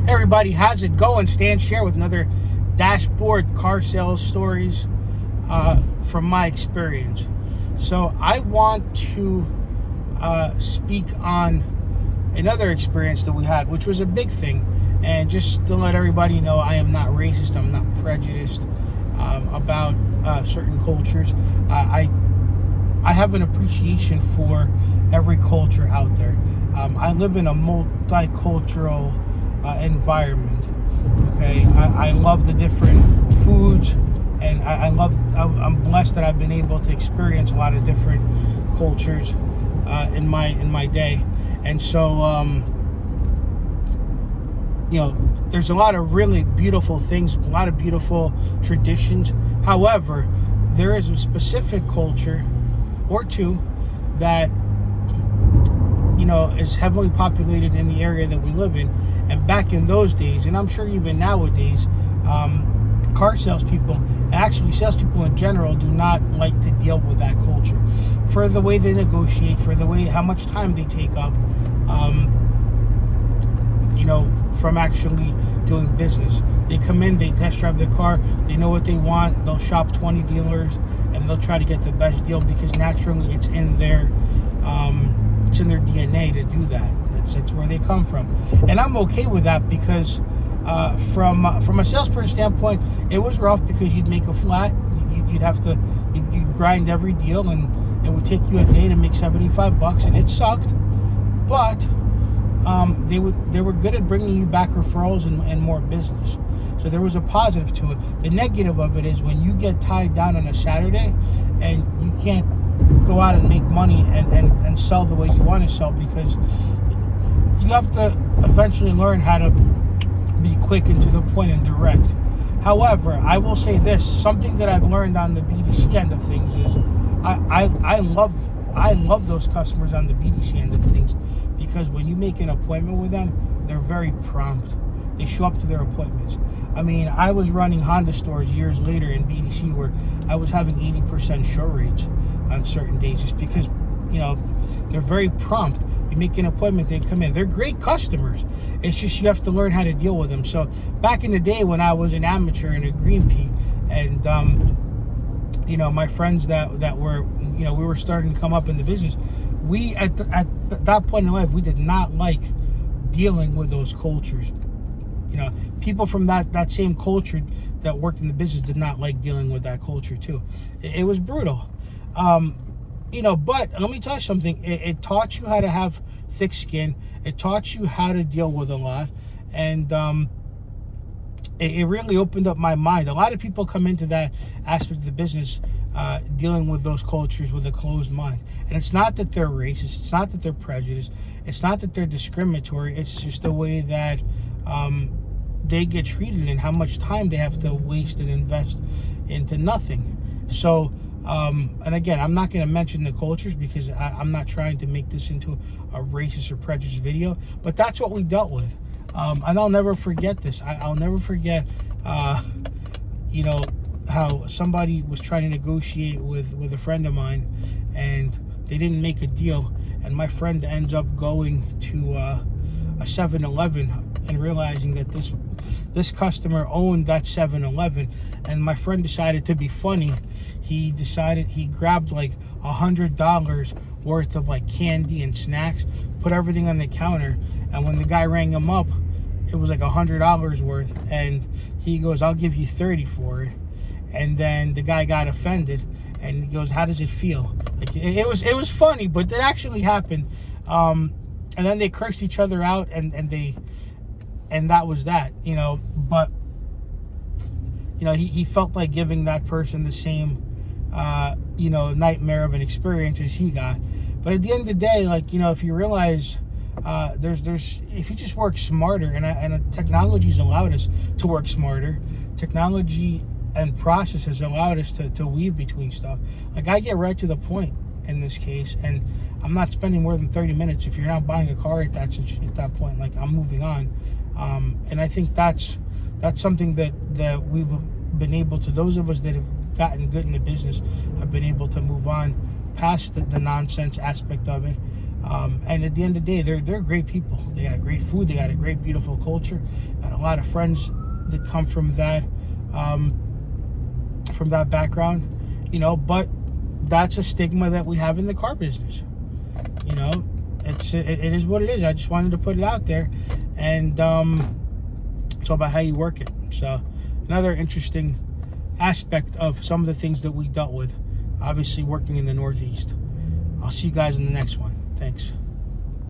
Hey everybody, how's it going? Stan Sher with another dashboard car sales stories from my experience. So I want to speak on another experience that we had, which was a big thing. And just to let everybody know, I am not racist, I'm not prejudiced about certain cultures. I have an appreciation for every culture out there. I live in a multicultural environment. Okay, I love the different foods, and I'm blessed that I've been able to experience a lot of different cultures in my day. And so there's a lot of really beautiful things, a lot of beautiful traditions. However, there is a specific culture or two that is heavily populated in the area that we live in. And back in those days, and I'm sure even nowadays, car salespeople, actually salespeople in general, do not like to deal with that culture for the way they negotiate, for the way how much time they take up, from actually doing business. They come in, they test drive the car, they know what they want, they'll shop 20 dealers, and they'll try to get the best deal because naturally it's in their DNA to do that. It's where they come from, and I'm okay with that because from a salesperson standpoint, it was rough because you'd make a flat, you'd grind every deal, and it would take you a day to make $75, and it sucked, but they were good at bringing you back referrals and more business. So there was a positive to it. The negative of it is when you get tied down on a Saturday and you can't go out and make money and sell the way you want to sell, because you have to eventually learn how to be quick and to the point and direct. However, I will say this, something that I've learned on the BDC end of things is I love those customers on the BDC end of things, because when you make an appointment with them, they're very prompt. They show up to their appointments. I mean, I was running Honda stores years later in BDC where I was having 80% show rates on certain days just because, they're very prompt. You make an appointment, they come in. They're great customers. It's just you have to learn how to deal with them. So back in the day when I was an amateur and a green pea, and my friends that were, we were starting to come up in the business, we at that point in life, we did not like dealing with those cultures. People from that same culture that worked in the business did not like dealing with that culture too. It was brutal. But let me tell you something. It taught you how to have thick skin. It taught you how to deal with a lot. And it really opened up my mind. A lot of people come into that aspect of the business dealing with those cultures with a closed mind. And it's not that they're racist. It's not that they're prejudiced. It's not that they're discriminatory. It's just the way that they get treated and how much time they have to waste and invest into nothing. So, and again, I'm not going to mention the cultures because I'm not trying to make this into a racist or prejudiced video, but that's what we dealt with. And I'll never forget this. I'll never forget, how somebody was trying to negotiate with a friend of mine, and they didn't make a deal, and my friend ends up going to a 7-Eleven and realizing that this customer owned that 7-Eleven, and my friend decided to be funny. He grabbed like $100 worth of like candy and snacks, put everything on the counter, and when the guy rang him up, it was like $100 worth, and he goes, "I'll give you 30 for it." And then the guy got offended, and he goes, "How does it feel?" Like it was funny, but it actually happened. And then they cursed each other out, and that was that, But he felt like giving that person the same nightmare of an experience as he got. But at the end of the day, if you realize there's if you just work smarter, and technology's allowed us to work smarter. Technology and process has allowed us to weave between stuff. Like, I get right to the point in this case, and I'm not spending more than 30 minutes. If you're not buying a car at that point, like, I'm moving on. And I think that's something that we've been able to, those of us that have gotten good in the business have been able to move on past the nonsense aspect of it. And at the end of the day, they're great people. They got great food. They got a great, beautiful culture. Got a lot of friends that come from that background, you know. But that's a stigma that we have in the car business. You know, it is what it is. I just wanted to put it out there, and it's all about how you work it. So another interesting aspect of some of the things that we dealt with, obviously working in the Northeast. I'll see you guys in the next one. Thanks.